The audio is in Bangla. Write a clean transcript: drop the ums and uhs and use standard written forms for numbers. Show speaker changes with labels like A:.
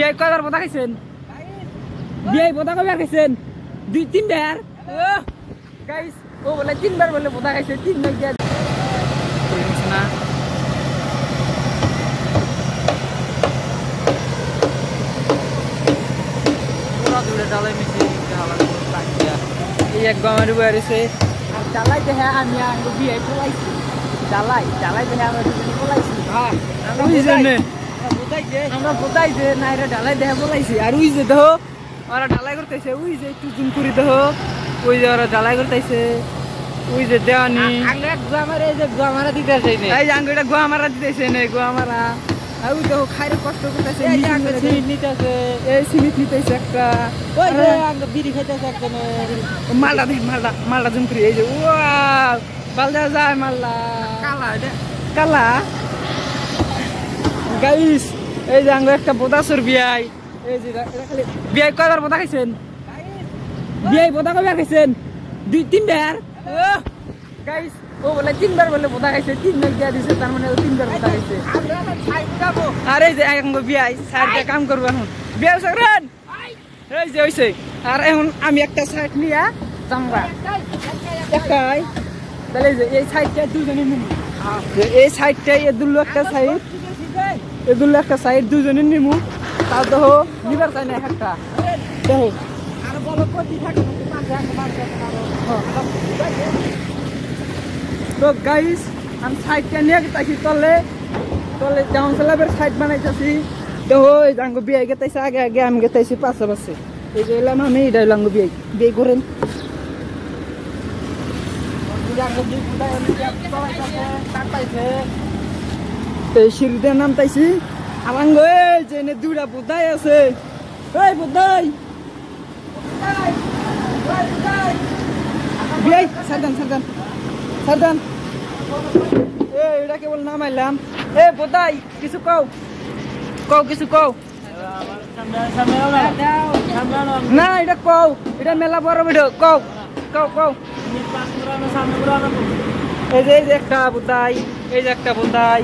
A: বিয়ে কয়বার বোতা খাইছেন বিয়ে বোতা কয়বার খাইছেন 2-3 বার গাইস ও বলে 3 বার বলে বোতা খাইছে 3 বার দিয়া না পুরা দূরে ডালাই মিশে হালা করে লাগিয়া এই এক গামের বাইরেছে আর ডালাই দেখে আমি আঙ্গ বিয়ে পলাইছি ডালাই দেখে আমরা দুজন পলাইছি হ্যাঁ আমরা বোতাইছে না এটা ডালাই দেখে পলাইছি আর উই যে দেখো ওরা ডালাই করতেছে উই যে একটু জুম করি দেখো ওই যে ওরা ডালাই করতেছে ওই যে দেওয়ানি আঙ্গা গুয়ামারা এই যে গুয়ামারা দিতেছে না এই আঙ্গটা গুয়ামারা দিতেছে না গুয়ামারা আর ওই দেখো খাইরে কষ্ট করতেছে এই আঙ্গ সিমিট নিতেছে এই সিমিট নিতেছে একটা ওই যে আঙ্গ বিড়ি খাইতেছে একটা মালটা দেখ মালটা জুম করি এই যে ওয়াও বালদা যায় মাল্লা কালা এটা কালা গাইস এই যে আঙ্গ একটা বোতাসুর বিয়াই এই যে খালি বিয়াই কয়বার বোতা খাইছেন বিয়াই বোতা কয়বার খাইছেন 2-3 বার গাইস ও বলে 3 বার বলে বোতা খাইছে 3 বার দিয়া দিছে তার মানে 3 বার বোতা খাইছে আরে যে আঙ্গ বিয়াই সাইডে কাম করব এখন বিয়াই সাকরান এই যে হইছে আর এখন আমি একটা সাইড নিয়া জামরা একটাই তাহলে যে এই সাইডটা দুজনে নিমু এই সাইডটা এই দুল্লো একটা সাইড এই দুল্লো একটা সাইড দুজনে নিমু তাও তো নিবার চাই না একটা দেখো আর বলো কতি থাকে তো গাইস আমি সাইডটা নিয়ে গেছি তলে ডাউন স্ল্যাবের সাইড বানাইতেছি দেখো এই জাঙ্গ বিয়ে গেতাইছে আগে আমি গেতাইছি পাশে এই যে এলাম আমি এটা লাঙ্গ বিয়ে করেন এই সিঁড়িতে নামতাইছি আলাঙ্গ এই যে এনে দুটা বুদাই আছে এই বুদাই বিয়ে সারদান এটা কেবল নামাইলাম এ বুদাই কিছু কও কিছু কও না এটা কও এটা মেলা বড় ভিডিও কও এই যে একটা বুদাই